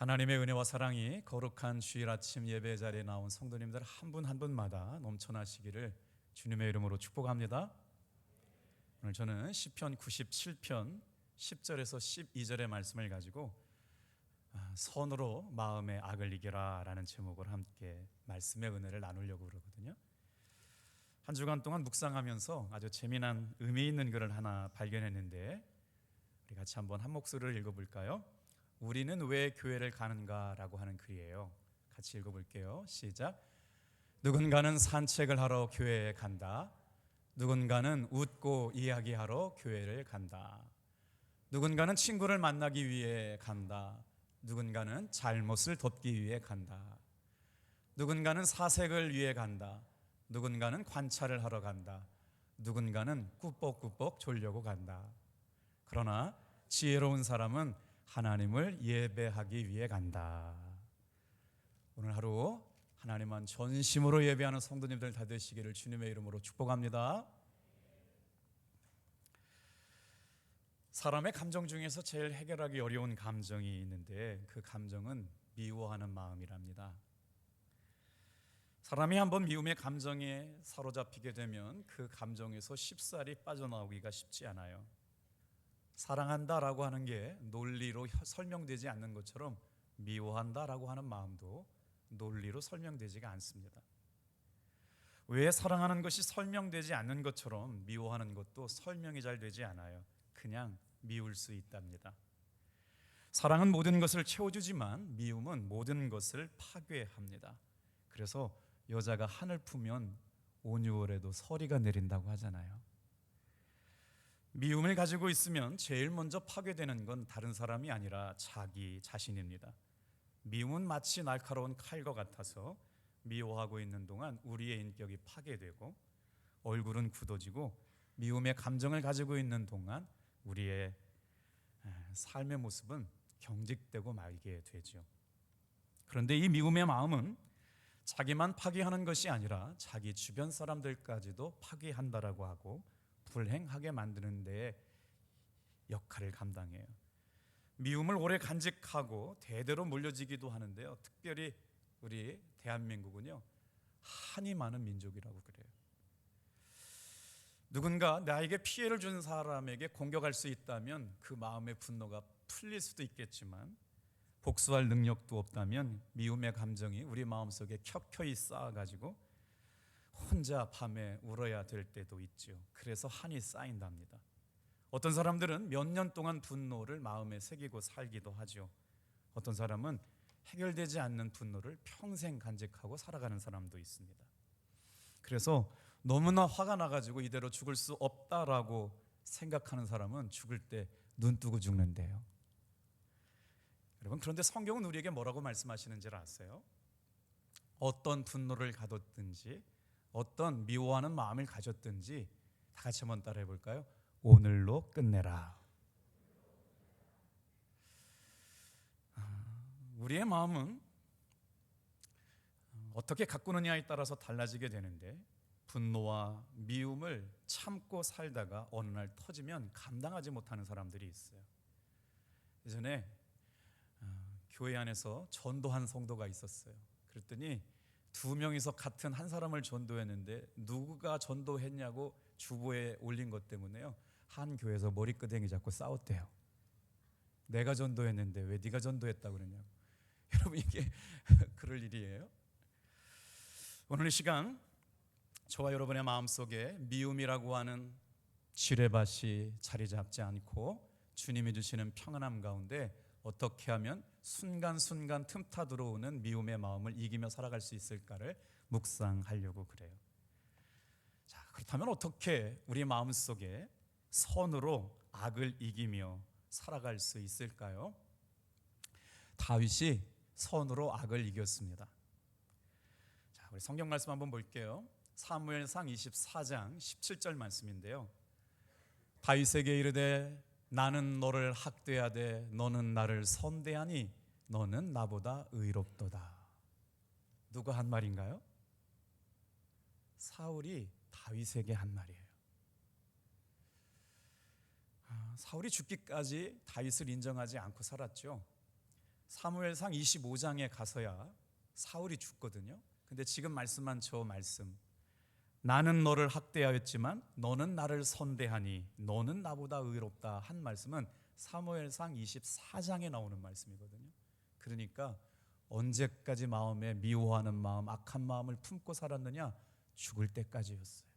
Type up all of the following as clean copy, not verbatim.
하나님의 은혜와 사랑이 거룩한 주일 아침 예배 자리에 나온 성도님들 한 분 한 분마다 넘쳐나시기를 주님의 이름으로 축복합니다. 오늘 저는 시편 97편 10절에서 12절의 말씀을 가지고 선으로 마음의 악을 이겨라 라는 제목으로 함께 말씀의 은혜를 나누려고 그러거든요. 한 주간 동안 묵상하면서 아주 재미난 의미 있는 글을 하나 발견했는데 우리 같이 한번 한 목소리를 읽어볼까요? 우리는 왜 교회를 가는가 라고 하는 글이에요. 같이 읽어볼게요. 시작. 누군가는 산책을 하러 교회에 간다. 누군가는 웃고 이야기하러 교회를 간다. 누군가는 친구를 만나기 위해 간다. 누군가는 잘못을 덮기 위해 간다. 누군가는 사색을 위해 간다. 누군가는 관찰을 하러 간다. 누군가는 꾸벅꾸벅 졸려고 간다. 그러나 지혜로운 사람은 하나님을 예배하기 위해 간다. 오늘 하루 하나님만 전심으로 예배하는 성도님들 다 되시기를 주님의 이름으로 축복합니다. 사람의 감정 중에서 제일 해결하기 어려운 감정이 있는데 그 감정은 미워하는 마음이랍니다. 사람이 한번 미움의 감정에 사로잡히게 되면 그 감정에서 쉽사리 빠져나오기가 쉽지 않아요. 사랑한다라고 하는 게 논리로 설명되지 않는 것처럼 미워한다라고 하는 마음도 논리로 설명되지가 않습니다. 왜 사랑하는 것이 설명되지 않는 것처럼 미워하는 것도 설명이 잘 되지 않아요. 그냥 미울 수 있답니다. 사랑은 모든 것을 채워주지만 미움은 모든 것을 파괴합니다. 그래서 여자가 한을 푸면 온유월에도 서리가 내린다고 하잖아요. 미움을 가지고 있으면 제일 먼저 파괴되는 건 다른 사람이 아니라 자기 자신입니다. 미움은 마치 날카로운 칼과 같아서 미워하고 있는 동안 우리의 인격이 파괴되고 얼굴은 굳어지고 미움의 감정을 가지고 있는 동안 우리의 삶의 모습은 경직되고 말게 되죠. 그런데 이 미움의 마음은 자기만 파괴하는 것이 아니라 자기 주변 사람들까지도 파괴한다라고 하고 불행하게 만드는 데 역할을 감당해요. 미움을 오래 간직하고 대대로 물려지기도 하는데요. 특별히 우리 대한민국은요, 한이 많은 민족이라고 그래요. 누군가 나에게 피해를 준 사람에게 공격할 수 있다면 그 마음의 분노가 풀릴 수도 있겠지만 복수할 능력도 없다면 미움의 감정이 우리 마음속에 켜켜이 쌓아가지고 혼자 밤에 울어야 될 때도 있죠. 그래서 한이 쌓인답니다. 어떤 사람들은 몇 년 동안 분노를 마음에 새기고 살기도 하죠. 어떤 사람은 해결되지 않는 분노를 평생 간직하고 살아가는 사람도 있습니다. 그래서 너무나 화가 나가지고 이대로 죽을 수 없다라고 생각하는 사람은 죽을 때 눈 뜨고 죽는데요. 여러분, 그런데 성경은 우리에게 뭐라고 말씀하시는지를 아세요? 어떤 분노를 가졌든지 어떤 미워하는 마음을 가졌든지 다 같이 한번 따라해 볼까요? 오늘로 끝내라. 우리의 마음은 어떻게 가꾸느냐에 따라서 달라지게 되는데 분노와 미움을 참고 살다가 어느 날 터지면 감당하지 못하는 사람들이 있어요. 예전에 교회 안에서 전도한 성도가 있었어요. 그랬더니 두 명이서 같은 한 사람을 전도했는데 누가 전도했냐고 주보에 올린 것 때문에요, 한 교회에서 머리끄댕이 잡고 싸웠대요. 내가 전도했는데 왜 네가 전도했다고 그러냐고. 여러분, 이게 그럴 일이에요? 오늘 이 시간 저와 여러분의 마음속에 미움이라고 하는 지뢰밭이 자리 잡지 않고 주님이 주시는 평안함 가운데 어떻게 하면 순간순간 틈타 들어오는 미움의 마음을 이기며 살아갈 수 있을까를 묵상하려고 그래요. 자, 그렇다면 어떻게 우리 마음속에 선으로 악을 이기며 살아갈 수 있을까요? 다윗이 선으로 악을 이겼습니다. 자, 우리 성경 말씀 한번 볼게요. 사무엘상 24장 17절 말씀인데요. 다윗에게 이르되 나는 너를 학대하되 너는 나를 선대하니 너는 나보다 의롭도다. 누가 한 말인가요? 사울이 다윗에게 한 말이에요. 사울이 죽기까지 다윗을 인정하지 않고 살았죠. 사무엘상 25장에 가서야 사울이 죽거든요. 근데 지금 말씀한 저 말씀, 나는 너를 학대하였지만 너는 나를 선대하니 너는 나보다 의롭다 한 말씀은 사무엘상 24장에 나오는 말씀이거든요. 그러니까 언제까지 마음에 미워하는 마음, 악한 마음을 품고 살았느냐? 죽을 때까지였어요.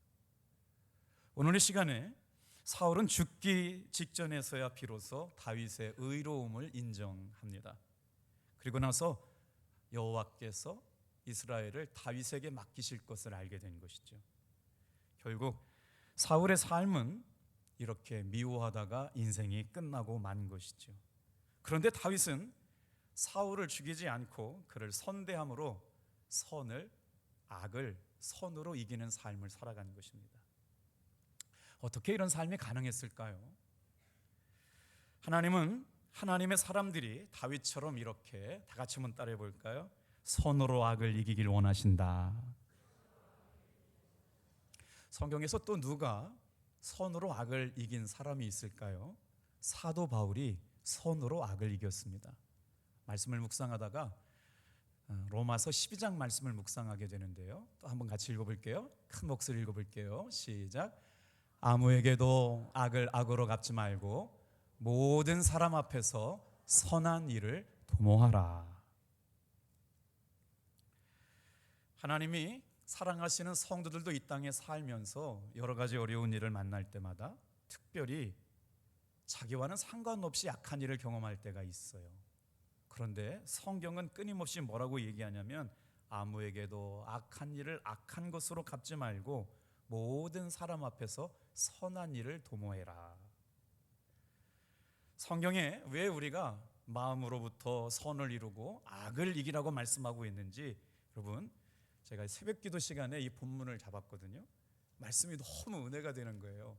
오늘 이 시간에 사울은 죽기 직전에서야 비로소 다윗의 의로움을 인정합니다. 그리고 나서 여호와께서 이스라엘을 다윗에게 맡기실 것을 알게 된 것이죠. 결국 사울의 삶은 이렇게 미워하다가 인생이 끝나고 만 것이죠. 그런데 다윗은 사울을 죽이지 않고 그를 선대함으로 악을 선으로 이기는 삶을 살아간 것입니다. 어떻게 이런 삶이 가능했을까요? 하나님은 하나님의 사람들이 다윗처럼 이렇게 다 같이 한번 따라해 볼까요? 선으로 악을 이기길 원하신다. 성경에서 또 누가 선으로 악을 이긴 사람이 있을까요? 사도 바울이 선으로 악을 이겼습니다. 말씀을 묵상하다가 로마서 12장 말씀을 묵상하게 되는데요. 또 한번 같이 읽어볼게요. 큰 목소리 읽어볼게요. 시작. 아무에게도 악을 악으로 갚지 말고 모든 사람 앞에서 선한 일을 도모하라. 하나님이 사랑하시는 성도들도 이 땅에 살면서 여러 가지 어려운 일을 만날 때마다 특별히 자기와는 상관없이 악한 일을 경험할 때가 있어요. 그런데 성경은 끊임없이 뭐라고 얘기하냐면 아무에게도 악한 일을 악한 것으로 갚지 말고 모든 사람 앞에서 선한 일을 도모해라. 성경에 왜 우리가 마음으로부터 선을 이루고 악을 이기라고 말씀하고 있는지, 여러분, 제가 새벽기도 시간에 이 본문을 잡았거든요. 말씀이 너무 은혜가 되는 거예요.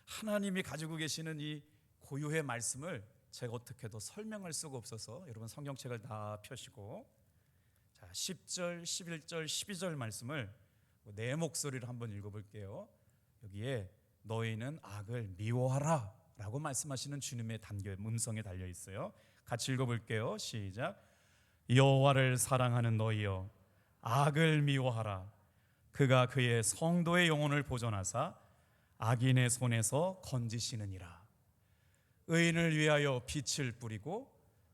하나님이 가지고 계시는 이 고유의 말씀을 제가 어떻게도 설명할 수가 없어서 여러분 성경책을 다 펴시고 10절, 11절, 12절 말씀을 내 목소리로 한번 읽어볼게요. 여기에 너희는 악을 미워하라 라고 말씀하시는 주님의 음성에 달려 있어요. 같이 읽어볼게요. 시작. 여호와를 사랑하는 너희여, 악을 미워하라. 그가 그의 성도의 영혼을 보존하사 악인의 손에서 건지시느니라. 의인을 위하여 빛을 뿌리고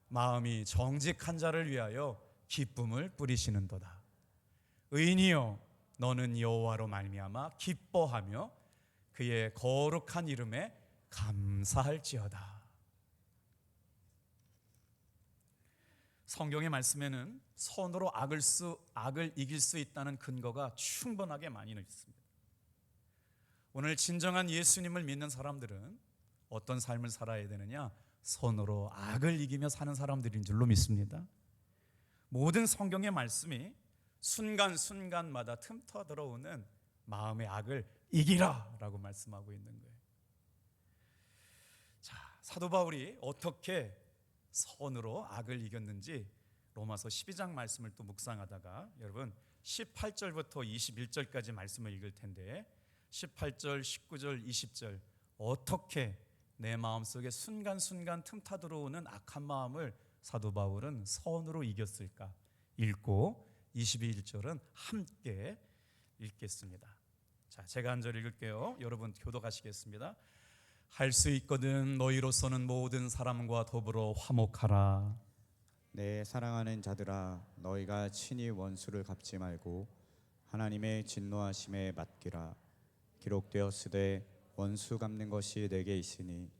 마음이 정직한 자를 위하여 기쁨을 뿌리시는도다. 의인이여, 너는 여호와로 말미암아 기뻐하며 그의 거룩한 이름에 감사할지어다. 성경의 말씀에는 선으로 악을 이길 수 있다는 근거가 충분하게 많이 있습니다. 오늘 진정한 예수님을 믿는 사람들은 어떤 삶을 살아야 되느냐? 선으로 악을 이기며 사는 사람들인 줄로 믿습니다. 모든 성경의 말씀이 순간순간마다 틈터 들어오는 마음의 악을 이기라 라고 말씀하고 있는 거예요. 자, 사도 바울이 어떻게 선으로 악을 이겼는지 로마서 12장 말씀을 또 묵상하다가 여러분 18절부터 21절까지 말씀을 읽을 텐데 18절, 19절, 20절 어떻게 내 마음속에 순간순간 틈타 들어오는 악한 마음을 사도 바울은 선으로 이겼을까 읽고 21절은 함께 읽겠습니다. 자, 제가 한 절 읽을게요. 여러분 교독하시겠습니다. 할 수 있거든 너희로서는 모든 사람과 더불어 화목하라. 내 사랑하는 자들아, 너희가 친히 원수를 갚지 말고 하나님의 진노하심에 맡기라. 기록되었으되 원수 갚는 것이 내게 있으니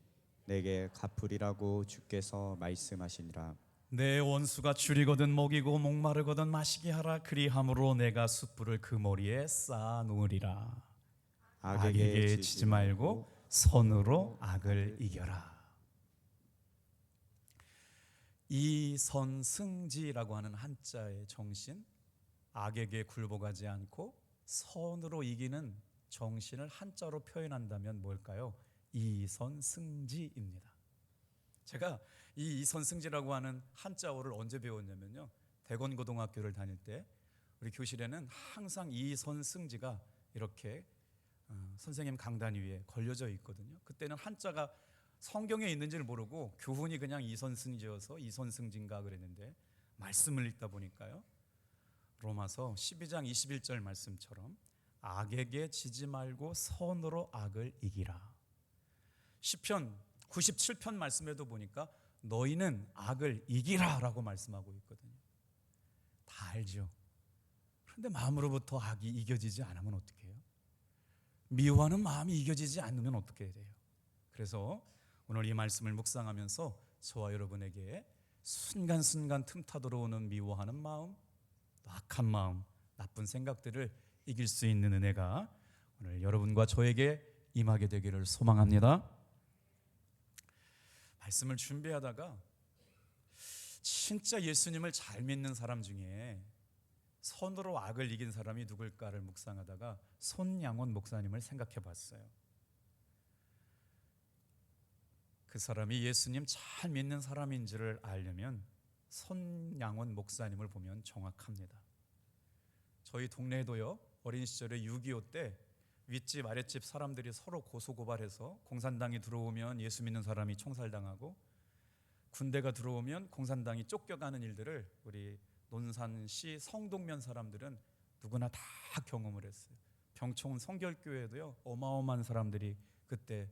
내게 갚으리라고 주께서 말씀하시니라. 내 원수가 줄이거든 먹이고 목마르거든 마시게 하라. 그리함으로 내가 숯불을 그 머리에 쌓아 놓으리라. 악에게 지지 말고 선으로 악을 이겨라. 이선승지라고 하는 한자의 정신, 악에게 굴복하지 않고 선으로 이기는 정신을 한자로 표현한다면 뭘까요? 이선승지입니다. 제가 이 이선승지라고 하는 한자어를 언제 배웠냐면요, 대건고등학교를 다닐 때 우리 교실에는 항상 이선승지가 이렇게 선생님 강단 위에 걸려져 있거든요. 그때는 한자가 성경에 있는지를 모르고 교훈이 그냥 이선승지어서 이선승진가 그랬는데 말씀을 읽다 보니까요, 로마서 12장 21절 말씀처럼 악에게 지지 말고 선으로 악을 이기라. 시편 97편 말씀에도 보니까 너희는 악을 이기라 라고 말씀하고 있거든요. 다 알죠. 그런데 마음으로부터 악이 이겨지지 않으면 어떻게 해요? 미워하는 마음이 이겨지지 않으면 어떻게 해야 돼요? 그래서 오늘 이 말씀을 묵상하면서 저와 여러분에게 순간순간 틈타 들어오는 미워하는 마음, 악한 마음, 나쁜 생각들을 이길 수 있는 은혜가 오늘 여러분과 저에게 임하게 되기를 소망합니다. 말씀을 준비하다가 진짜 예수님을 잘 믿는 사람 중에 선으로 악을 이긴 사람이 누굴까를 묵상하다가 손양원 목사님을 생각해 봤어요. 그 사람이 예수님 잘 믿는 사람인지를 알려면 손양원 목사님을 보면 정확합니다. 저희 동네에도요, 어린 시절에 6.25 때 윗집 아랫집 사람들이 서로 고소고발해서 공산당이 들어오면 예수 믿는 사람이 총살당하고 군대가 들어오면 공산당이 쫓겨가는 일들을 우리 논산시 성동면 사람들은 누구나 다 경험을 했어요. 병촌 성결교회도요, 어마어마한 사람들이 그때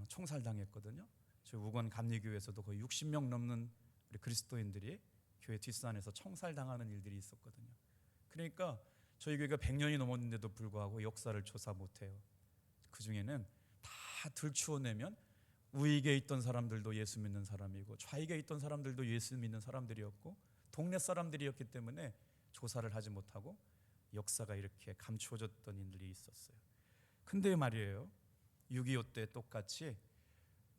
총살당했거든요. 저희 우건 감리교회에서도 거의 60명 넘는 우리 그리스도인들이 교회 뒷산에서 총살당하는 일들이 있었거든요. 그러니까 저희 교회가 100년이 넘었는데도 불구하고 역사를 조사 못해요. 그 중에는 다 들추어내면 우익에 있던 사람들도 예수 믿는 사람이고 좌익에 있던 사람들도 예수 믿는 사람들이었고 동네 사람들이었기 때문에 조사를 하지 못하고 역사가 이렇게 감추어졌던 일들이 있었어요. 근데 말이에요, 6.25 때 똑같이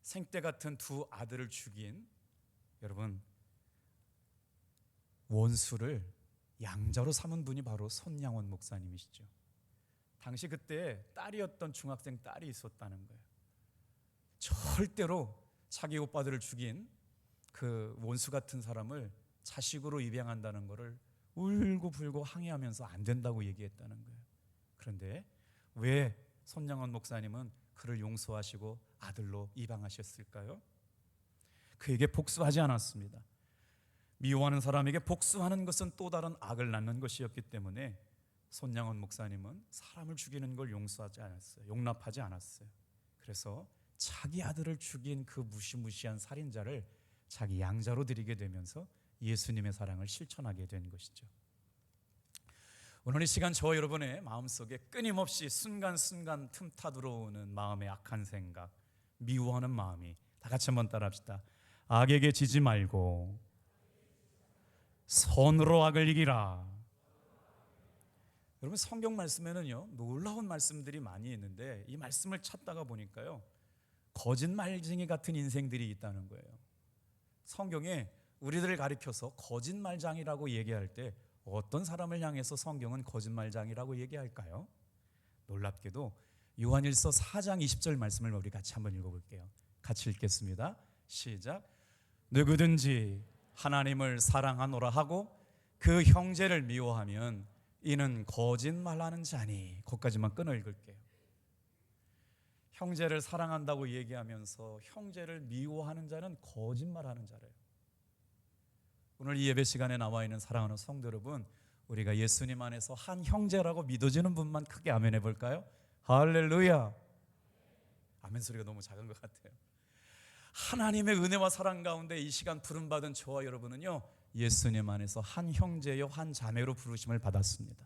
생때 같은 두 아들을 죽인 여러분 원수를 양자로 삼은 분이 바로 손양원 목사님이시죠. 당시 그때 딸이었던 중학생 딸이 있었다는 거예요. 절대로 자기 오빠들을 죽인 그 원수 같은 사람을 자식으로 입양한다는 것을 울고불고 항의하면서 안 된다고 얘기했다는 거예요. 그런데 왜 손양원 목사님은 그를 용서하시고 아들로 입양하셨을까요? 그에게 복수하지 않았습니다. 미워하는 사람에게 복수하는 것은 또 다른 악을 낳는 것이었기 때문에 손양원 목사님은 사람을 죽이는 걸 용서하지 않았어요. 용납하지 않았어요. 그래서 자기 아들을 죽인 그 무시무시한 살인자를 자기 양자로 드리게 되면서 예수님의 사랑을 실천하게 된 것이죠. 오늘 이 시간 저와 여러분의 마음속에 끊임없이 순간순간 틈타 들어오는 마음의 악한 생각, 미워하는 마음이, 다 같이 한번 따라합시다. 악에게 지지 말고 선으로 악을 이기라. 여러분, 성경 말씀에는요, 놀라운 말씀들이 많이 있는데 이 말씀을 찾다가 보니까요, 거짓말쟁이 같은 인생들이 있다는 거예요. 성경에 우리들을 가리켜서 거짓말장이라고 얘기할 때 어떤 사람을 향해서 성경은 거짓말장이라고 얘기할까요? 놀랍게도 요한일서 4장 20절 말씀을 우리 같이 한번 읽어볼게요. 같이 읽겠습니다. 시작. 누구든지 하나님을 사랑하노라 하고 그 형제를 미워하면 이는 거짓말하는 자니. 거기까지만 끊어 읽을게요. 형제를 사랑한다고 얘기하면서 형제를 미워하는 자는 거짓말하는 자래요. 오늘 이 예배 시간에 나와 있는 사랑하는 성도 여러분, 우리가 예수님 안에서 한 형제라고 믿어지는 분만 크게 아멘 해볼까요? 할렐루야. 아멘 소리가 너무 작은 것 같아요. 하나님의 은혜와 사랑 가운데 이 시간 부름받은 저와 여러분은요, 예수님 안에서 한 형제요 한 자매로 부르심을 받았습니다.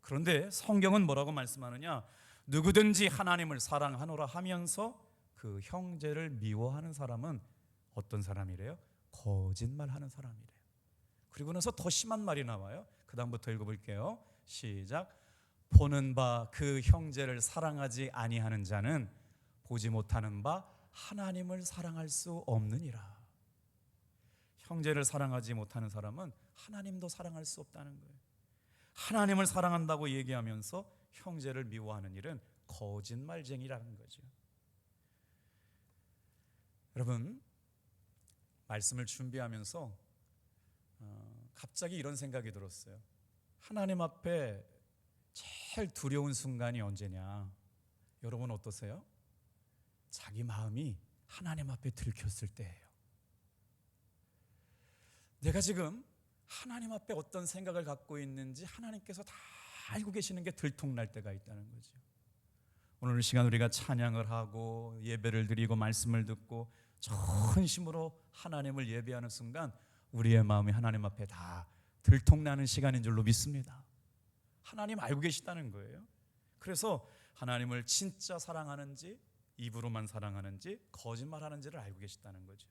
그런데 성경은 뭐라고 말씀하느냐? 누구든지 하나님을 사랑하노라 하면서 그 형제를 미워하는 사람은 어떤 사람이래요? 거짓말하는 사람이래요. 그리고 나서 더 심한 말이 나와요. 그 다음부터 읽어볼게요. 시작. 보는 바 그 형제를 사랑하지 아니하는 자는 보지 못하는 바 하나님을 사랑할 수 없느니라. 형제를 사랑하지 못하는 사람은 하나님도 사랑할 수 없다는 거예요. 하나님을 사랑한다고 얘기하면서 형제를 미워하는 일은 거짓말쟁이라는 거죠. 여러분, 말씀을 준비하면서 갑자기 이런 생각이 들었어요. 하나님 앞에 제일 두려운 순간이 언제냐? 여러분 어떠세요? 자기 마음이 하나님 앞에 들켰을 때예요. 내가 지금 하나님 앞에 어떤 생각을 갖고 있는지 하나님께서 다 알고 계시는 게 들통날 때가 있다는 거죠. 오늘 시간 우리가 찬양을 하고 예배를 드리고 말씀을 듣고 전심으로 하나님을 예배하는 순간 우리의 마음이 하나님 앞에 다 들통나는 시간인 줄로 믿습니다. 하나님 알고 계시다는 거예요. 그래서 하나님을 진짜 사랑하는지 입으로만 사랑하는지 거짓말하는지를 알고 계시다는 거죠.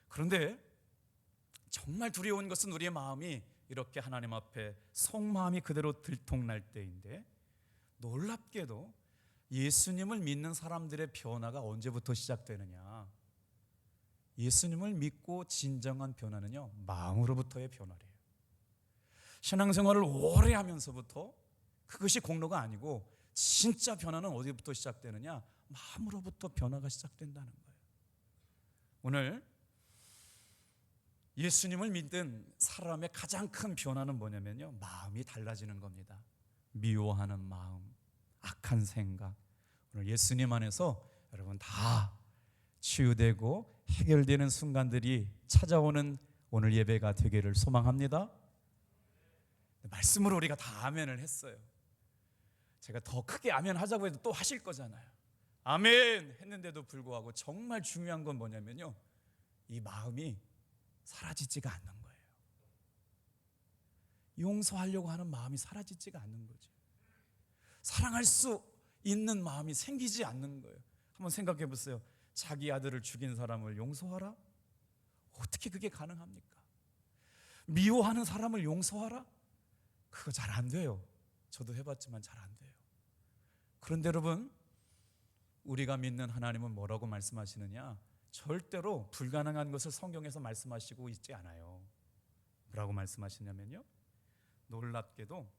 그런데 정말 두려운 것은 우리의 마음이 이렇게 하나님 앞에 속마음이 그대로 들통날 때인데, 놀랍게도 예수님을 믿는 사람들의 변화가 언제부터 시작되느냐? 예수님을 믿고 진정한 변화는요, 마음으로부터의 변화래요. 신앙생활을 오래 하면서부터 그것이 공로가 아니고 진짜 변화는 어디부터 시작되느냐? 마음으로부터 변화가 시작된다는 거예요. 오늘 예수님을 믿는 사람의 가장 큰 변화는 뭐냐면요, 마음이 달라지는 겁니다. 미워하는 마음, 악한 생각, 오늘 예수님 안에서 여러분 다 치유되고 해결되는 순간들이 찾아오는 오늘 예배가 되기를 소망합니다. 말씀으로 우리가 다 아멘을 했어요. 제가 더 크게 아멘 하자고 해도 또 하실 거잖아요. 아멘 했는데도 불구하고 정말 중요한 건 뭐냐면요, 이 마음이 사라지지가 않는 거예요. 용서하려고 하는 마음이 사라지지가 않는 거죠. 사랑할 수 있는 마음이 생기지 않는 거예요. 한번 생각해 보세요. 자기 아들을 죽인 사람을 용서하라? 어떻게 그게 가능합니까? 미워하는 사람을 용서하라? 그거 잘 안 돼요. 저도 해봤지만 잘 안 돼요. 그런데 여러분, 우리가 믿는 하나님은 뭐라고 말씀하시느냐? 절대로 불가능한 것을 성경에서 말씀하시고 있지 않아요. 뭐라고 말씀하시냐면요, 놀랍게도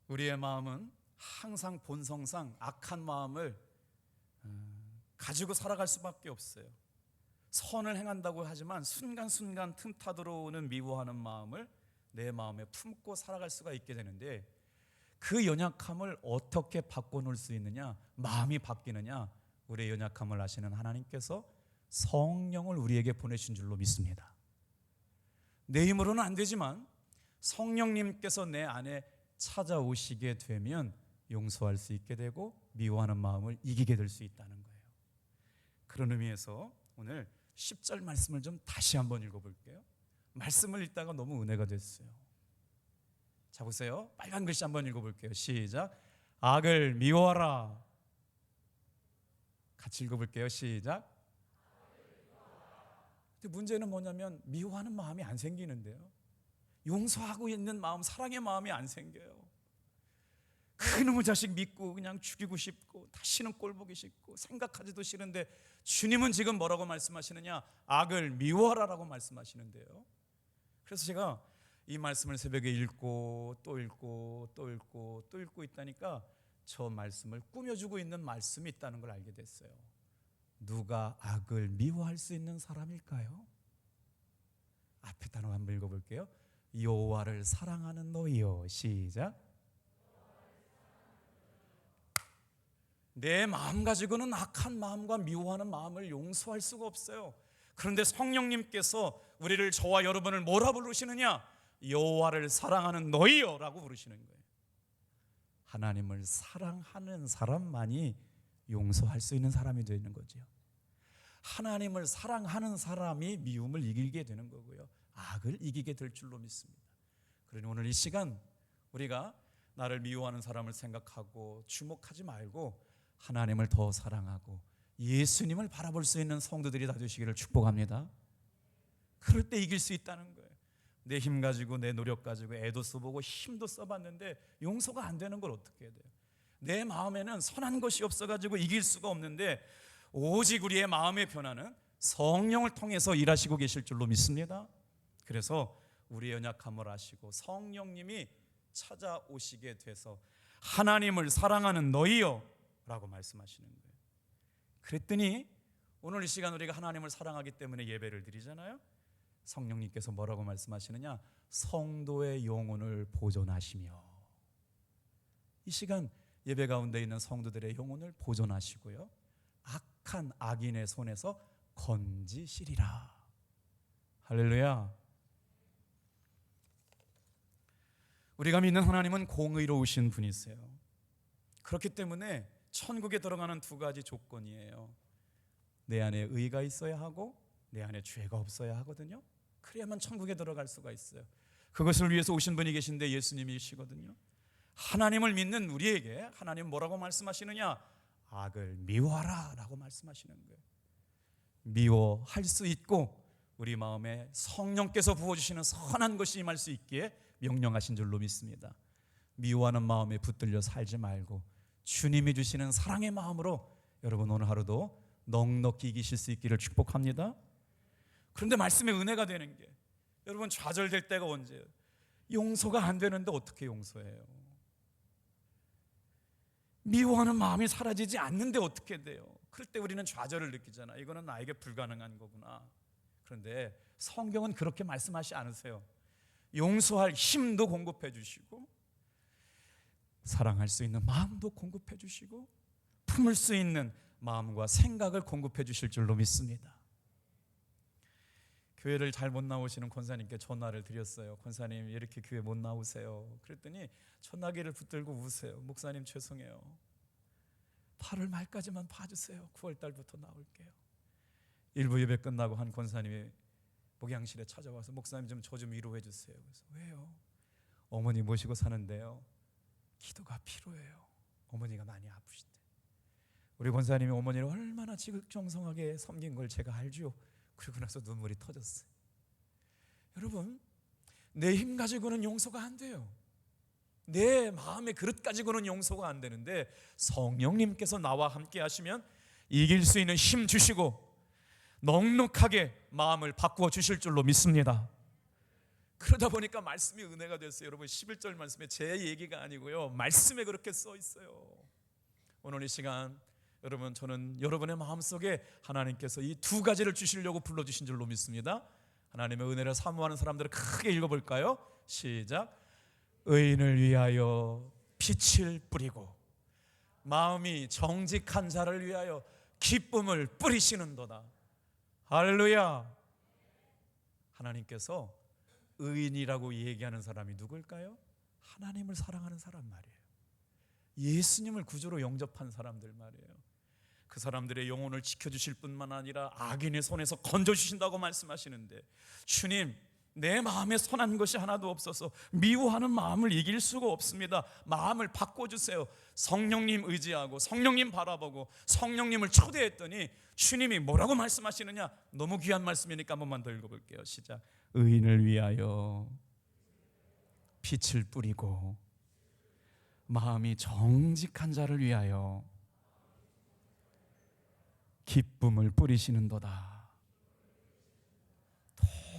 우리의 마음은 항상 본성상 악한 마음을 가지고 살아갈 수밖에 없어요. 선을 행한다고 하지만 순간순간 틈타 들어오는 미워하는 마음을 내 마음에 품고 살아갈 수가 있게 되는데, 그 연약함을 어떻게 바꿔놓을 수 있느냐? 마음이 바뀌느냐? 우리의 연약함을 아시는 하나님께서 성령을 우리에게 보내신 줄로 믿습니다. 내 힘으로는 안 되지만 성령님께서 내 안에 찾아오시게 되면 용서할 수 있게 되고 미워하는 마음을 이기게 될 수 있다는 거예요. 그런 의미에서 오늘 10절 말씀을 좀 다시 한번 읽어볼게요. 말씀을 읽다가 너무 은혜가 됐어요. 자, 보세요. 빨간 글씨 한번 읽어볼게요. 시작. 악을 미워하라. 같이 읽어볼게요. 시작. 근데 문제는 뭐냐면 미워하는 마음이 안 생기는데요, 용서하고 있는 마음, 사랑의 마음이 안 생겨요. 그놈의 자식 믿고 그냥 죽이고 싶고 다시는 꼴 보기 싫고 생각하지도 싫은데, 주님은 지금 뭐라고 말씀하시느냐? 악을 미워하라라고 말씀하시는데요. 그래서 제가 이 말씀을 새벽에 읽고 또 읽고 또 읽고 또 읽고 있다니까 저 말씀을 꾸며주고 있는 말씀이 있다는 걸 알게 됐어요. 누가 악을 미워할 수 있는 사람일까요? 앞에 단어 한번 읽어볼게요. 여호와를 사랑하는 너희여. 시작. 내 마음 가지고는 악한 마음과 미워하는 마음을 용서할 수가 없어요. 그런데 성령님께서 우리를, 저와 여러분을 뭐라 부르시느냐? 여호와를 사랑하는 너희여라고 부르시는 거예요. 하나님을 사랑하는 사람만이 용서할 수 있는 사람이 되는 거죠. 하나님을 사랑하는 사람이 미움을 이기게 되는 거고요, 악을 이기게 될 줄로 믿습니다. 그러니 오늘 이 시간 우리가 나를 미워하는 사람을 생각하고 주목하지 말고 하나님을 더 사랑하고 예수님을 바라볼 수 있는 성도들이 다 되시기를 축복합니다. 그럴 때 이길 수 있다는 거예요. 내 힘 가지고 내 노력 가지고 애도 써보고 힘도 써봤는데 용서가 안 되는 걸 어떻게 해야 돼요? 내 마음에는 선한 것이 없어가지고 이길 수가 없는데, 오직 우리의 마음의 변화는 성령을 통해서 일하시고 계실 줄로 믿습니다. 그래서 우리의 연약함을 아시고 성령님이 찾아오시게 돼서 하나님을 사랑하는 너희여 라고 말씀하시는 거예요. 그랬더니 오늘 이 시간 우리가 하나님을 사랑하기 때문에 예배를 드리잖아요. 성령님께서 뭐라고 말씀하시느냐? 성도의 영혼을 보존하시며. 이 시간 예배 가운데 있는 성도들의 영혼을 보존하시고요, 악한 악인의 손에서 건지시리라. 할렐루야. 우리가 믿는 하나님은 공의로우신 분이세요. 그렇기 때문에 천국에 들어가는 두 가지 조건이에요. 내 안에 의가 있어야 하고 내 안에 죄가 없어야 하거든요. 그래야만 천국에 들어갈 수가 있어요. 그것을 위해서 오신 분이 계신데 예수님이시거든요. 하나님을 믿는 우리에게 하나님 뭐라고 말씀하시느냐? 악을 미워하라 라고 말씀하시는 거예요. 미워할 수 있고 우리 마음에 성령께서 부어주시는 선한 것이 임할 수 있기에 명령하신 줄로 믿습니다. 미워하는 마음에 붙들려 살지 말고 주님이 주시는 사랑의 마음으로 여러분 오늘 하루도 넉넉히 이기실 수 있기를 축복합니다. 그런데 말씀의 은혜가 되는 게, 여러분 좌절될 때가 언제예요? 용서가 안 되는데 어떻게 용서해요? 미워하는 마음이 사라지지 않는데 어떻게 돼요? 그럴 때 우리는 좌절을 느끼잖아. 이거는 나에게 불가능한 거구나. 그런데 성경은 그렇게 말씀하시지 않으세요. 용서할 힘도 공급해 주시고 사랑할 수 있는 마음도 공급해 주시고 품을 수 있는 마음과 생각을 공급해 주실 줄로 믿습니다. 교회를 잘 못 나오시는 권사님께 전화를 드렸어요. 권사님 이렇게 교회 못 나오세요. 그랬더니 전화기를 붙들고 우세요. 목사님 죄송해요. 8월 말까지만 봐주세요. 9월 달부터 나올게요. 일부 예배 끝나고 한 권사님이 목양실에 찾아와서 목사님 저 좀 위로해 주세요. 그래서 왜요? 어머니 모시고 사는데요, 기도가 필요해요. 어머니가 많이 아프시대. 우리 권사님이 어머니를 얼마나 지극정성하게 섬긴 걸 제가 알죠. 그러고 나서 눈물이 터졌어요. 여러분, 내 힘 가지고는 용서가 안 돼요. 내 마음의 그릇 가지고는 용서가 안 되는데 성령님께서 나와 함께 하시면 이길 수 있는 힘 주시고 넉넉하게 마음을 바꾸어 주실 줄로 믿습니다. 그러다 보니까 말씀이 은혜가 됐어요. 여러분 11절 말씀에 제 얘기가 아니고요, 말씀에 그렇게 써 있어요. 오늘 이 시간 여러분, 저는 여러분의 마음속에 하나님께서 이 두 가지를 주시려고 불러주신 줄로 믿습니다. 하나님의 은혜를 사모하는 사람들을 크게 읽어볼까요? 시작. 의인을 위하여 빛을 뿌리고 마음이 정직한 자를 위하여 기쁨을 뿌리시는도다. 할렐루야. 하나님께서 의인이라고 얘기하는 사람이 누굴까요? 하나님을 사랑하는 사람 말이에요. 예수님을 구주로 영접한 사람들 말이에요. 그 사람들의 영혼을 지켜주실 뿐만 아니라 악인의 손에서 건져주신다고 말씀하시는데, 주님 내 마음에 선한 것이 하나도 없어서 미워하는 마음을 이길 수가 없습니다. 마음을 바꿔주세요. 성령님 의지하고 성령님 바라보고 성령님을 초대했더니 주님이 뭐라고 말씀하시느냐? 너무 귀한 말씀이니까 한 번만 더 읽어볼게요. 시작. 의인을 위하여 빛을 뿌리고 마음이 정직한 자를 위하여 기쁨을 뿌리시는도다.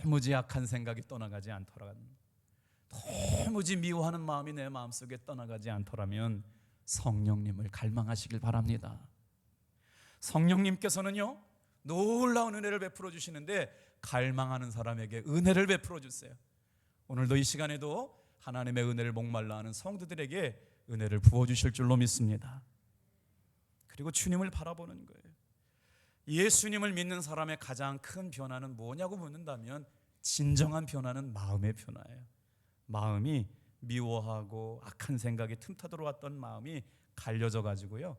도무지 악한 생각이 떠나가지 않더라면, 도무지 미워하는 마음이 내 마음속에 떠나가지 않더라면 성령님을 갈망하시길 바랍니다. 성령님께서는요 놀라운 은혜를 베풀어 주시는데 갈망하는 사람에게 은혜를 베풀어 주세요. 오늘도 이 시간에도 하나님의 은혜를 목말라 하는 성도들에게 은혜를 부어주실 줄로 믿습니다. 그리고 주님을 바라보는 거예요. 예수님을 믿는 사람의 가장 큰 변화는 뭐냐고 묻는다면 진정한 변화는 마음의 변화예요. 마음이 미워하고 악한 생각이 틈타 들어왔던 마음이 갈려져 가지고요,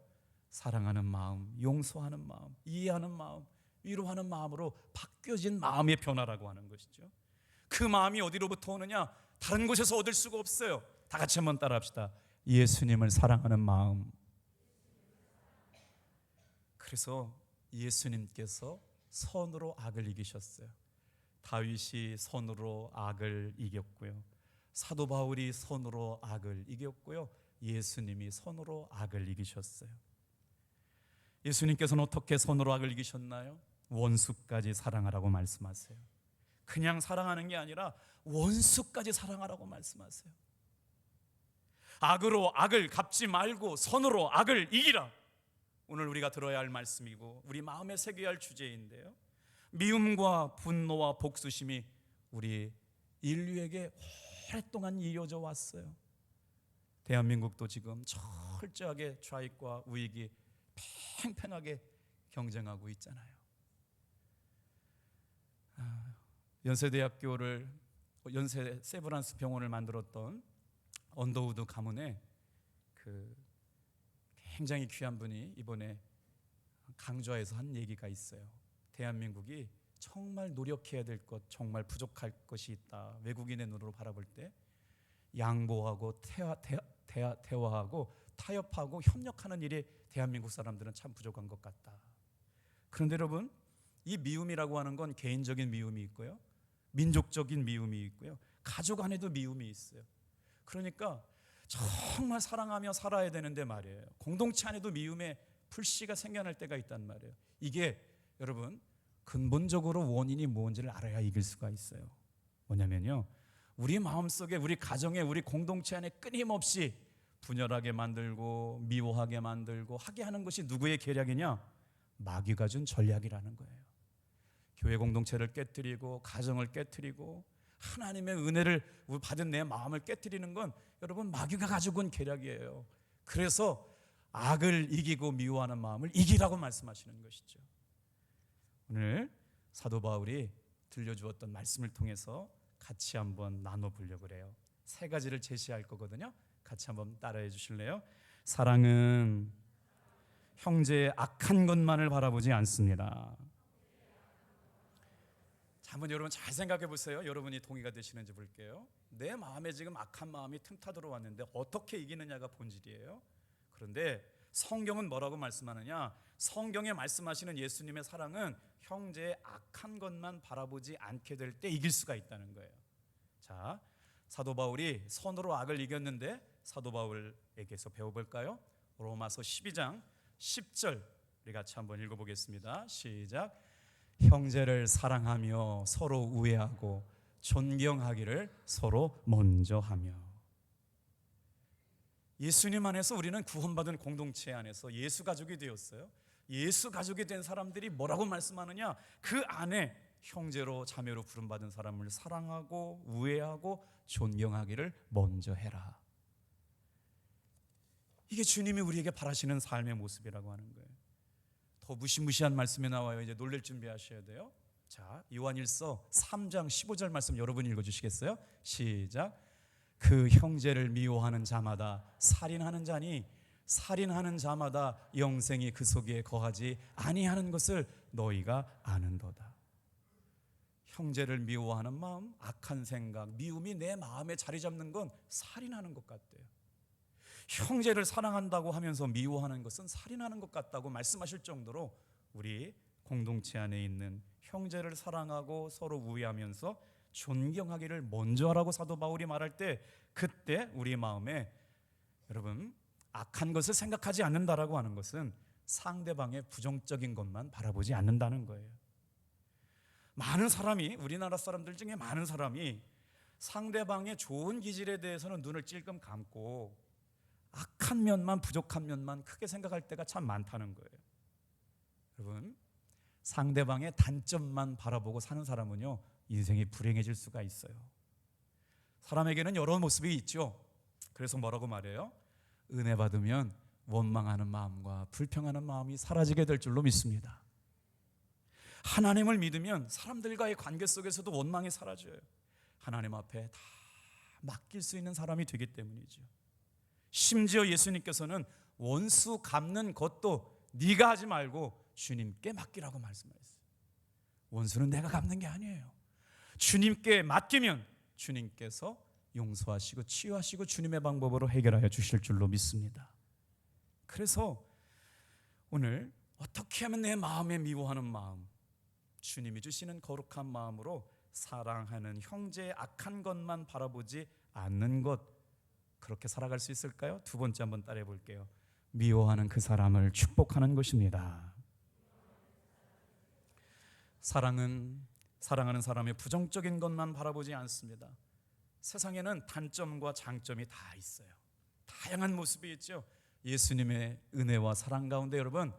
사랑하는 마음, 용서하는 마음, 이해하는 마음, 위로하는 마음으로 바뀌어진 마음의 변화라고 하는 것이죠. 그 마음이 어디로부터 오느냐? 다른 곳에서 얻을 수가 없어요. 다 같이 한번 따라합시다. 예수님을 사랑하는 마음. 그래서 예수님께서 선으로 악을 이기셨어요. 다윗이 선으로 악을 이겼고요, 사도 바울이 선으로 악을 이겼고요, 예수님이 선으로 악을 이기셨어요. 예수님께서는 어떻게 선으로 악을 이기셨나요? 원수까지 사랑하라고 말씀하세요. 그냥 사랑하는 게 아니라 원수까지 사랑하라고 말씀하세요. 악으로 악을 갚지 말고 선으로 악을 이기라. 오늘 우리가 들어야 할 말씀이고 우리 마음에 새겨야 할 주제인데요, 미움과 분노와 복수심이 우리 인류에게 오랫동안 이어져 왔어요. 대한민국도 지금 철저하게 좌익과 우익이 팽팽하게 경쟁하고 있잖아요. 연세대학교를 연세 세브란스 병원을 만들었던 언더우드 가문에 굉장히 귀한 분이 이번에 강좌에서 한 얘기가 있어요. 대한민국이 정말 노력해야 될 것, 정말 부족할 것이 있다. 외국인의 눈으로 바라볼 때 양보하고 대화하고 타협하고 협력하는 일이 대한민국 사람들은 참 부족한 것 같다. 그런데 여러분, 이 미움이라고 하는 건 개인적인 미움이 있고요, 민족적인 미움이 있고요, 가족 안에도 미움이 있어요. 그러니까 정말 사랑하며 살아야 되는데 말이에요, 공동체 안에도 미움의 불씨가 생겨날 때가 있단 말이에요. 이게 여러분 근본적으로 원인이 뭔지를 알아야 이길 수가 있어요. 뭐냐면요, 우리 마음속에, 우리 가정에, 우리 공동체 안에 끊임없이 분열하게 만들고 미워하게 만들고 하게 하는 것이 누구의 계략이냐? 마귀가 준 전략이라는 거예요. 교회 공동체를 깨뜨리고 가정을 깨뜨리고 하나님의 은혜를 받은 내 마음을 깨뜨리는 건 여러분 마귀가 가지고 온 계략이에요. 그래서 악을 이기고 미워하는 마음을 이기라고 말씀하시는 것이죠. 오늘 사도 바울이 들려주었던 말씀을 통해서 같이 한번 나눠보려고 그래요. 세 가지를 제시할 거거든요. 같이 한번 따라해 주실래요? 사랑은 형제의 악한 것만을 바라보지 않습니다. 자, 한번 여러분 잘 생각해 보세요. 여러분이 동의가 되시는지 볼게요. 내 마음에 지금 악한 마음이 틈타 들어왔는데 어떻게 이기느냐가 본질이에요. 그런데 성경은 뭐라고 말씀하느냐? 성경에 말씀하시는 예수님의 사랑은 형제의 악한 것만 바라보지 않게 될 때 이길 수가 있다는 거예요. 자, 사도 바울이 선으로 악을 이겼는데 사도 바울에게서 배워볼까요? 로마서 12장 10절 우리 같이 한번 읽어보겠습니다. 시작. 형제를 사랑하며 서로 우애하고 존경하기를 서로 먼저 하며. 예수님 안에서 우리는 구원받은 공동체 안에서 예수 가족이 되었어요. 예수 가족이 된 사람들이 뭐라고 말씀하느냐? 그 안에 형제로 자매로 부름받은 사람을 사랑하고 우애하고 존경하기를 먼저 해라. 이게 주님이 우리에게 바라시는 삶의 모습이라고 하는 거예요. 더 무시무시한 말씀이 나와요. 이제 놀랄 준비하셔야 돼요. 자, 요한일서 3장 15절 말씀 여러분 읽어주시겠어요? 시작. 그 형제를 미워하는 자마다 살인하는 자니 살인하는 자마다 영생이 그 속에 거하지 아니하는 것을 너희가 아는도다. 형제를 미워하는 마음, 악한 생각, 미움이 내 마음에 자리 잡는 건 살인하는 것 같대요. 형제를 사랑한다고 하면서 미워하는 것은 살인하는 것 같다고 말씀하실 정도로 우리 공동체 안에 있는 형제를 사랑하고 서로 우애하면서 존경하기를 먼저 하라고 사도 바울이 말할 때 그때 우리 마음에 여러분 악한 것을 생각하지 않는다라고 하는 것은 상대방의 부정적인 것만 바라보지 않는다는 거예요. 많은 사람이, 우리나라 사람들 중에 많은 사람이 상대방의 좋은 기질에 대해서는 눈을 찔끔 감고 악한 면만, 부족한 면만 크게 생각할 때가 참 많다는 거예요. 여러분, 상대방의 단점만 바라보고 사는 사람은요 인생이 불행해질 수가 있어요. 사람에게는 여러 모습이 있죠. 그래서 뭐라고 말해요? 은혜 받으면 원망하는 마음과 불평하는 마음이 사라지게 될 줄로 믿습니다. 하나님을 믿으면 사람들과의 관계 속에서도 원망이 사라져요. 하나님 앞에 다 맡길 수 있는 사람이 되기 때문이죠. 심지어 예수님께서는 원수 갚는 것도 네가 하지 말고 주님께 맡기라고 말씀하셨어요. 원수는 내가 갚는 게 아니에요. 주님께 맡기면 주님께서 용서하시고 치유하시고 주님의 방법으로 해결하여 주실 줄로 믿습니다. 그래서 오늘 어떻게 하면 내 마음에 미워하는 마음, 주님이 주시는 거룩한 마음으로 사랑하는 형제의 악한 것만 바라보지 않는 것, 그렇게 살아갈 수 있을까요? 두 번째 한번 따라해 볼게요. 미워하는 그 사람을 축복하는 것입니다. 사랑하는 사람의 부정적인 것만 바라보지 않습니다. 세상에는 단점과 장점이 다 있어요. 다양한 모습이 있죠. 예수님의 은혜와 사랑 가운데 여러분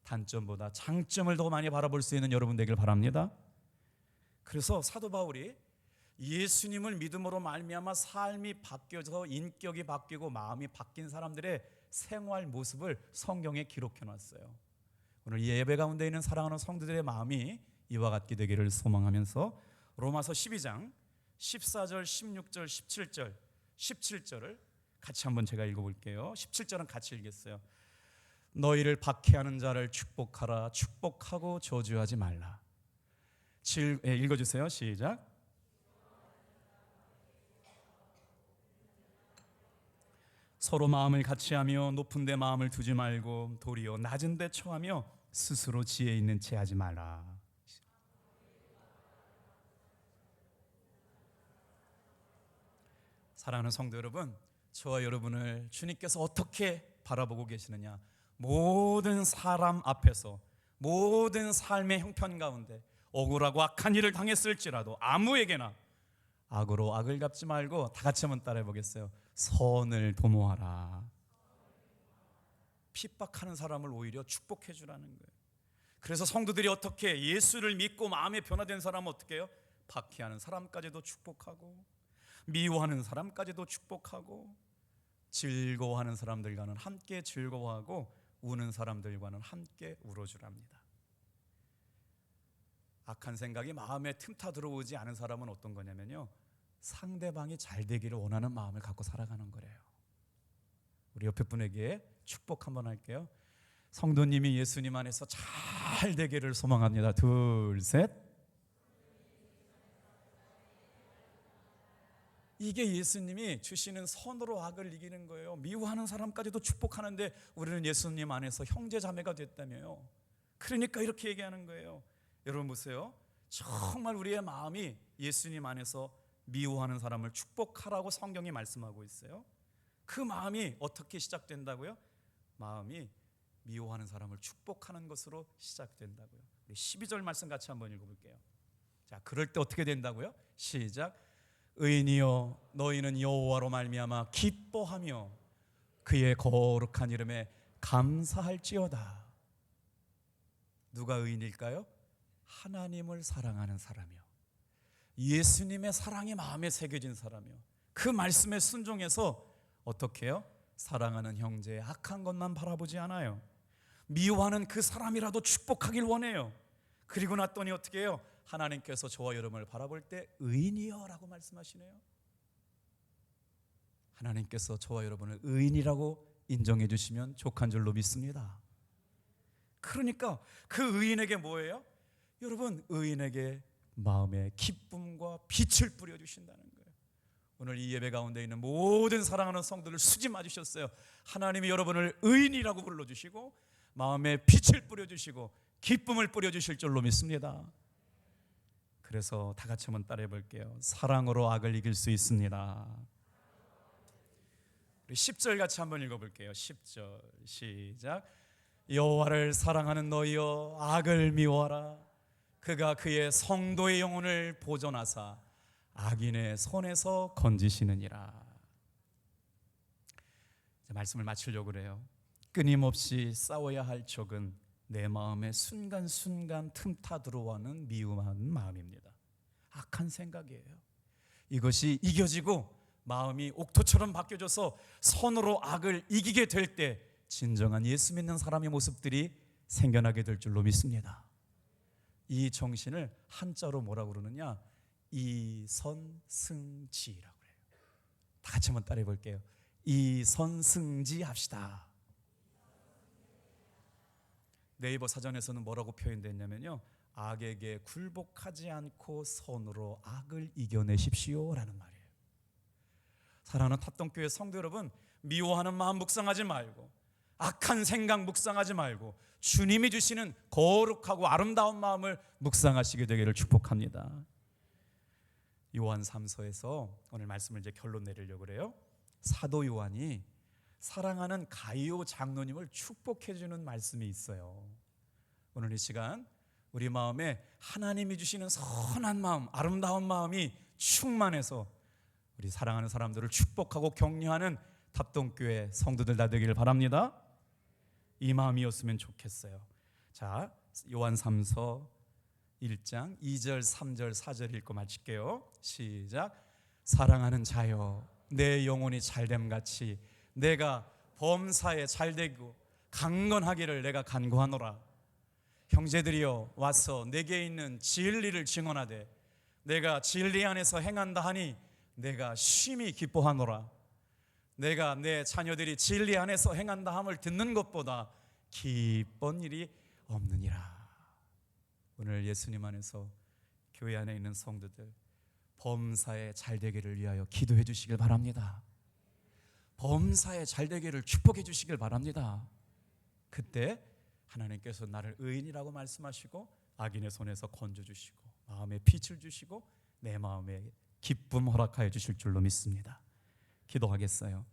단점보다 장점을 더 많이 바라볼 수 있는 여러분 되길 바랍니다. 그래서 사도 바울이 예수님을 믿음으로 말미암아 삶이 바뀌어서 인격이 바뀌고 마음이 바뀐 사람들의 생활 모습을 성경에 기록해 놨어요. 오늘 이 예배 가운데 있는 사랑하는 성도들의 마음이 이와 같게 되기를 소망하면서 로마서 12장 14절, 16절, 17절, 17절을 같이 한번 제가 읽어볼게요. 17절은 같이 읽겠어요. 너희를 박해하는 자를 축복하라. 축복하고 저주하지 말라. 읽어주세요. 시작. 서로 마음을 같이하며 높은 데 마음을 두지 말고 도리어 낮은 데 처하며 스스로 지혜 있는 채 하지 말라. 사랑하는 성도 여러분, 저와 여러분을 주님께서 어떻게 바라보고 계시느냐? 모든 사람 앞에서, 모든 삶의 형편 가운데 억울하고 악한 일을 당했을지라도 아무에게나 악으로 악을 갚지 말고 다 같이 한번 따라해 보겠어요. 선을 도모하라. 핍박하는 사람을 오히려 축복해 주라는 거예요. 그래서 성도들이 어떻게 예수를 믿고 마음에 변화된 사람은 어떻게 해요? 박해하는 사람까지도 축복하고 미워하는 사람까지도 축복하고 즐거워하는 사람들과는 함께 즐거워하고 우는 사람들과는 함께 울어주랍니다. 악한 생각이 마음에 틈타 들어오지 않은 사람은 어떤 거냐면요, 상대방이 잘 되기를 원하는 마음을 갖고 살아가는 거래요. 우리 옆에 분에게 축복 한번 할게요. 성도님이 예수님 안에서 잘 되기를 소망합니다. 둘, 셋. 이게 예수님이 주시는 선으로 악을 이기는 거예요. 미워하는 사람까지도 축복하는데 우리는 예수님 안에서 형제 자매가 됐다며요. 그러니까 이렇게 얘기하는 거예요. 여러분 보세요. 정말 우리의 마음이 예수님 안에서 미워하는 사람을 축복하라고 성경이 말씀하고 있어요. 그 마음이 어떻게 시작된다고요? 마음이 미워하는 사람을 축복하는 것으로 시작된다고요. 우리 12절 말씀 같이 한번 읽어볼게요. 자, 그럴 때 어떻게 된다고요? 시작. 의인이여 너희는 여호와로 말미암아 기뻐하며 그의 거룩한 이름에 감사할지어다. 누가 의인일까요? 하나님을 사랑하는 사람이요, 예수님의 사랑이 마음에 새겨진 사람이요, 그 말씀에 순종해서 어떻게 해요? 사랑하는 형제의 악한 것만 바라보지 않아요. 미워하는 그 사람이라도 축복하길 원해요. 그리고 났더니 어떻게 해요? 하나님께서 저와 여러분을 바라볼 때 의인이여 라고 말씀하시네요. 하나님께서 저와 여러분을 의인이라고 인정해 주시면 족한 줄로 믿습니다. 그러니까 그 의인에게 뭐예요? 여러분, 의인에게 마음의 기쁨과 빛을 뿌려주신다는 거예요. 오늘 이 예배 가운데 있는 모든 사랑하는 성도를 수지 맞으셨어요. 하나님이 여러분을 의인이라고 불러주시고 마음에 빛을 뿌려주시고 기쁨을 뿌려주실 줄로 믿습니다. 그래서 다 같이 한번 따라해 볼게요. 사랑으로 악을 이길 수 있습니다. 우리 10절 같이 한번 읽어볼게요. 10절 시작. 여호와를 사랑하는 너희여 악을 미워하라. 그가 그의 성도의 영혼을 보존하사 악인의 손에서 건지시느니라. 말씀을 마치려고 그래요. 끊임없이 싸워야 할 적은 내 마음에 순간순간 틈타 들어오는 미움한 마음입니다. 악한 생각이에요. 이것이 이겨지고 마음이 옥토처럼 바뀌어져서 선으로 악을 이기게 될 때 진정한 예수 믿는 사람의 모습들이 생겨나게 될 줄로 믿습니다. 이 정신을 한자로 뭐라고 그러느냐? 이선승지라고 해요. 다 같이 한번 따라해 볼게요. 이선승지 합시다. 네이버 사전에서는 뭐라고 표현됐냐면요, 악에게 굴복하지 않고 선으로 악을 이겨내십시오 라는 말이에요. 사랑하는 탑동교회 성도 여러분, 미워하는 마음 묵상하지 말고 악한 생각 묵상하지 말고 주님이 주시는 거룩하고 아름다운 마음을 묵상하시게 되기를 축복합니다. 요한 3서에서 오늘 말씀을 이제 결론 내리려고 그래요. 사도 요한이 사랑하는 가이오 장로님을 축복해 주는 말씀이 있어요. 오늘 이 시간 우리 마음에 하나님이 주시는 선한 마음, 아름다운 마음이 충만해서 우리 사랑하는 사람들을 축복하고 격려하는 탑동교회 성도들 다 되기를 바랍니다. 이 마음이었으면 좋겠어요. 자, 요한 3서 1장 2절, 3절, 4절 읽고 마칠게요. 시작. 사랑하는 자여, 내 영혼이 잘됨같이 내가 범사에 잘되고 강건하기를 내가 간구하노라. 형제들이여, 와서 내게 있는 진리를 증언하되 내가 진리 안에서 행한다 하니 내가 심히 기뻐하노라. 내가 내 자녀들이 진리 안에서 행한다 함을 듣는 것보다 기쁜 일이 없느니라. 오늘 예수님 안에서 교회 안에 있는 성도들 범사에 잘되기를 위하여 기도해 주시길 바랍니다. 범사에 잘되기를 축복해 주시길 바랍니다. 그때 하나님께서 나를 의인이라고 말씀하시고 악인의 손에서 건져주시고 마음에 빛을 주시고 내 마음에 기쁨 허락하여 주실 줄로 믿습니다. 기도하겠어요.